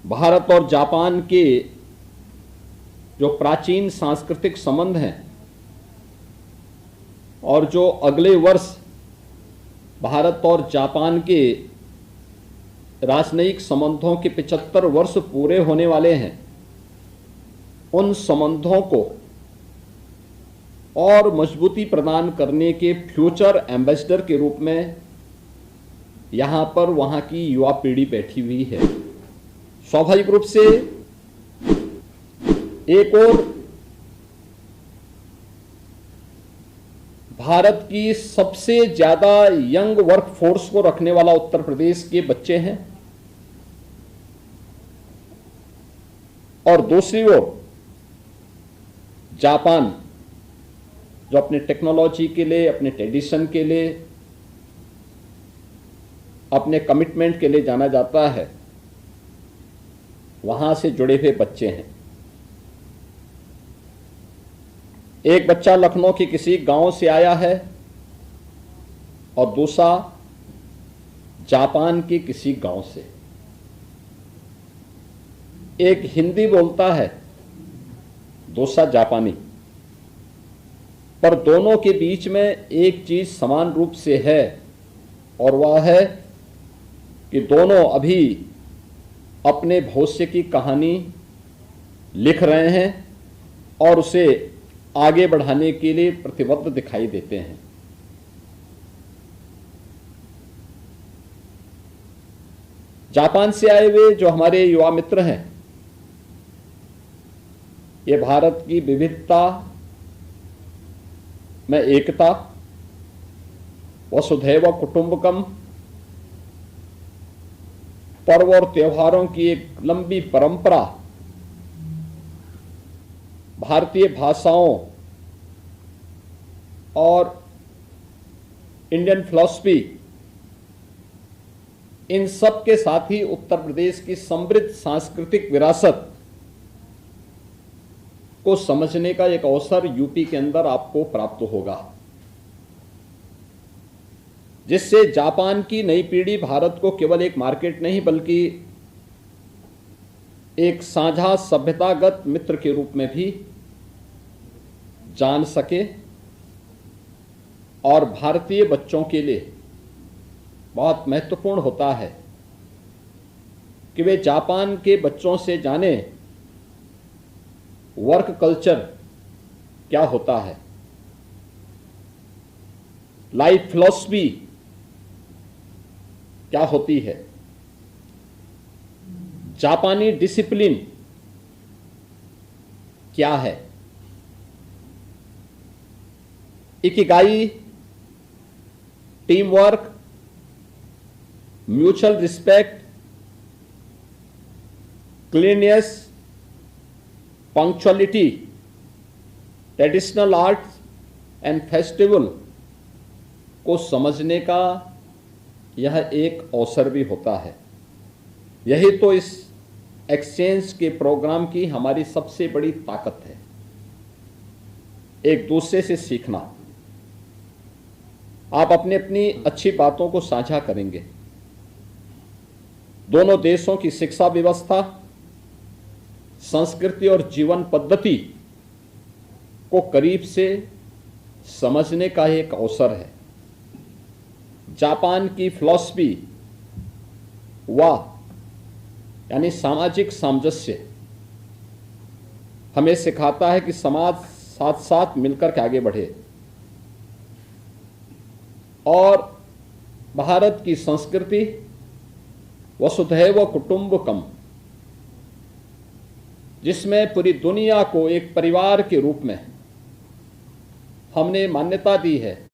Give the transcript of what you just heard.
भारत और जापान के जो प्राचीन सांस्कृतिक संबंध हैं और जो अगले वर्ष भारत और जापान के राजनयिक संबंधों के 75 वर्ष पूरे होने वाले हैं, उन संबंधों को और मजबूती प्रदान करने के फ्यूचर एम्बेसडर के रूप में यहाँ पर वहाँ की युवा पीढ़ी बैठी हुई है। स्वाभाविक रूप से एक और भारत की सबसे ज्यादा यंग वर्कफोर्स को रखने वाला उत्तर प्रदेश के बच्चे हैं, और दूसरी ओर जापान जो अपने टेक्नोलॉजी के लिए, अपने ट्रेडिशन के लिए, अपने कमिटमेंट के लिए जाना जाता है, वहां से जुड़े हुए बच्चे हैं। एक बच्चा लखनऊ के किसी गांव से आया है और दूसरा जापान के किसी गांव से। एक हिंदी बोलता है, दूसरा जापानी, पर दोनों के बीच में एक चीज समान रूप से है, और वह है कि दोनों अभी अपने भविष्य की कहानी लिख रहे हैं और उसे आगे बढ़ाने के लिए प्रतिबद्ध दिखाई देते हैं। जापान से आए हुए जो हमारे युवा मित्र हैं, ये भारत की विविधता में एकता, वसुधैव कुटुंबकम, पर्व और त्योहारों की एक लंबी परंपरा, भारतीय भाषाओं और इंडियन फिलॉसफी, इन सब के साथ ही उत्तर प्रदेश की समृद्ध सांस्कृतिक विरासत को समझने का एक अवसर यूपी के अंदर आपको प्राप्त होगा, जिससे जापान की नई पीढ़ी भारत को केवल एक मार्केट नहीं बल्कि एक साझा सभ्यतागत मित्र के रूप में भी जान सके, और भारतीय बच्चों के लिए बहुत महत्वपूर्ण होता है कि वे जापान के बच्चों से जाने वर्क कल्चर क्या होता है, लाइफ फिलॉसफी क्या होती है, जापानी डिसिप्लिन क्या है, ikigai, team work, mutual respect, cleanliness, punctuality, traditional arts and festival को समझने का यह एक अवसर भी होता है। यही तो इस एक्सचेंज के प्रोग्राम की हमारी सबसे बड़ी ताकत है, एक दूसरे से सीखना। आप अपनी अपनी अच्छी बातों को साझा करेंगे, दोनों देशों की शिक्षा व्यवस्था, संस्कृति और जीवन पद्धति को करीब से समझने का एक अवसर है। जापान की फिलॉसफी यानी सामाजिक सामंजस्य हमें सिखाता है कि समाज साथ साथ मिलकर के आगे बढ़े, और भारत की संस्कृति वसुधैव कुटुंबकम, जिसमें पूरी दुनिया को एक परिवार के रूप में हमने मान्यता दी है,